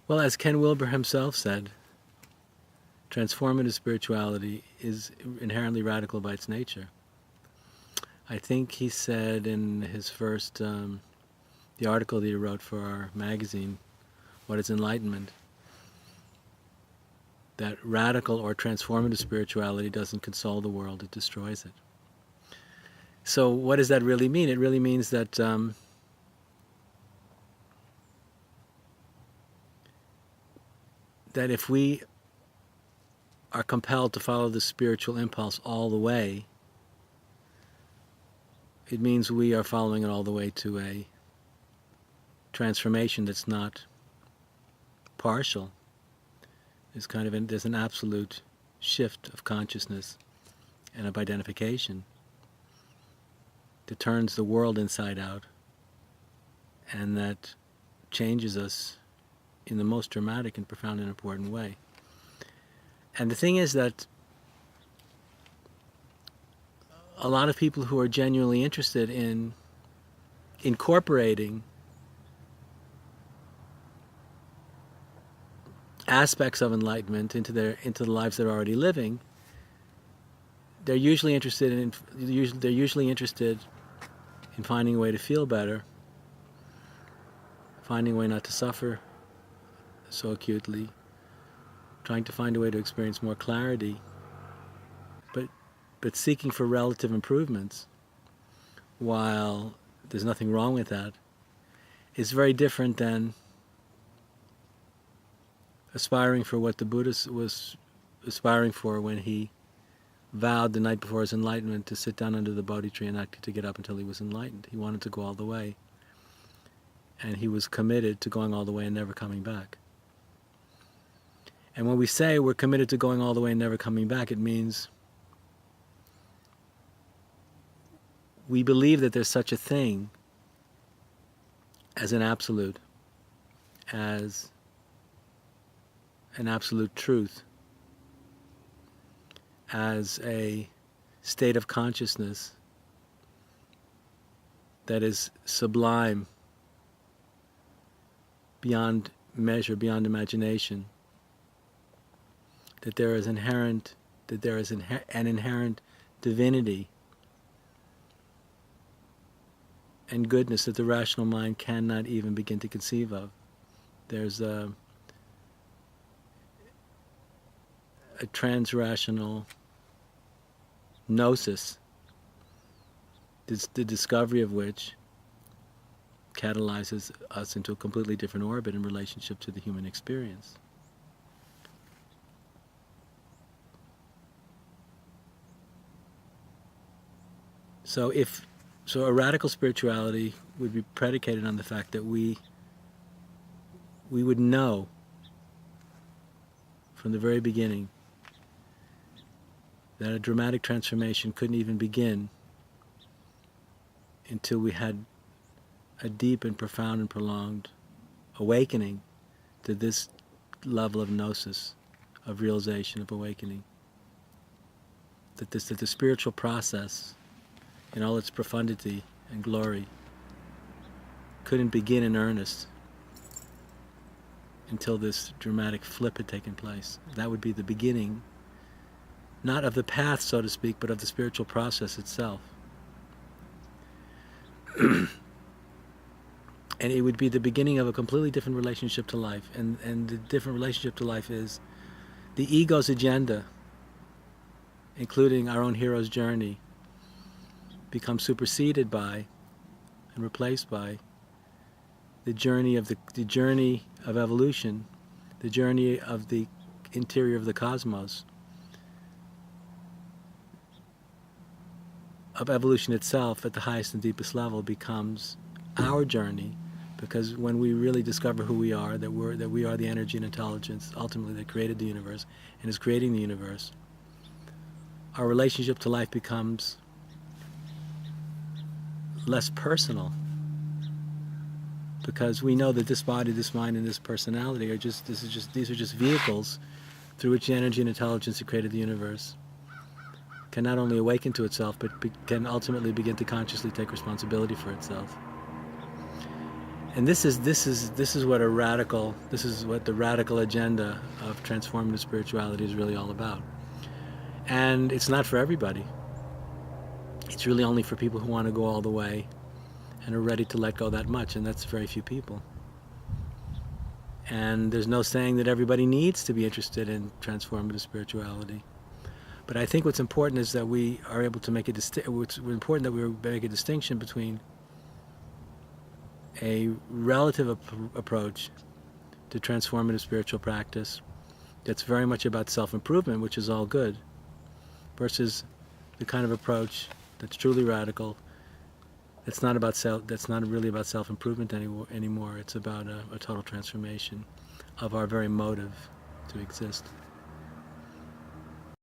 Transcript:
Well, as Ken Wilber himself said, transformative spirituality is inherently radical by its nature. I think he said in his first, the article that he wrote for our magazine, What is Enlightenment, that radical or transformative spirituality doesn't console the world, it destroys it. So what does that really mean? It really means that that if we are compelled to follow the spiritual impulse all the way, it means we are following it all the way to a transformation that's not partial. There's an absolute shift of consciousness and of identification that turns the world inside out and that changes us in the most dramatic and profound and important way. And the thing is that a lot of people who are genuinely interested in incorporating aspects of enlightenment into the lives they're already living, they're usually interested in finding a way to feel better, finding a way not to suffer so acutely, trying to find a way to experience more clarity, but seeking for relative improvements, while there's nothing wrong with that, is very different than aspiring for what the Buddha was aspiring for when he vowed the night before his enlightenment to sit down under the Bodhi tree and not to get up until he was enlightened. He wanted to go all the way, and he was committed to going all the way and never coming back. And when we say we're committed to going all the way and never coming back, it means we believe that there's such a thing as an absolute, as an absolute truth, as a state of consciousness that is sublime beyond measure, beyond imagination, that there is an inherent divinity and goodness that the rational mind cannot even begin to conceive of. There's a transrational gnosis, the discovery of which catalyzes us into a completely different orbit in relationship to the human experience. So a radical spirituality would be predicated on the fact that we would know from the very beginning that a dramatic transformation couldn't even begin until we had a deep and profound and prolonged awakening to this level of gnosis, of realization, of awakening. That the spiritual process in all its profundity and glory couldn't begin in earnest until this dramatic flip had taken place. That would be the beginning, not of the path, so to speak, but of the spiritual process itself. And it would be the beginning of a completely different relationship to life. And the different relationship to life is the ego's agenda, including our own hero's journey, becomes superseded by and replaced by the journey of evolution, the journey of the interior of the cosmos, of evolution itself at the highest and deepest level becomes our journey, because when we really discover who we are, that we are the energy and intelligence ultimately that created the universe and is creating the universe, our relationship to life becomes less personal, because we know that this body, this mind, and this personality these are just vehicles through which the energy and intelligence that created the universe can not only awaken to itself, but can ultimately begin to consciously take responsibility for itself. And this is what the radical agenda of transformative spirituality is really all about. And it's not for everybody. It's really only for people who want to go all the way and are ready to let go that much, and that's very few people. And there's no saying that everybody needs to be interested in transformative spirituality. But I think what's important is that we are able to make important that we make a distinction between a relative approach to transformative spiritual practice that's very much about self-improvement, which is all good, versus the kind of approach that's truly radical, that's not really about self-improvement anymore. It's about a total transformation of our very motive to exist.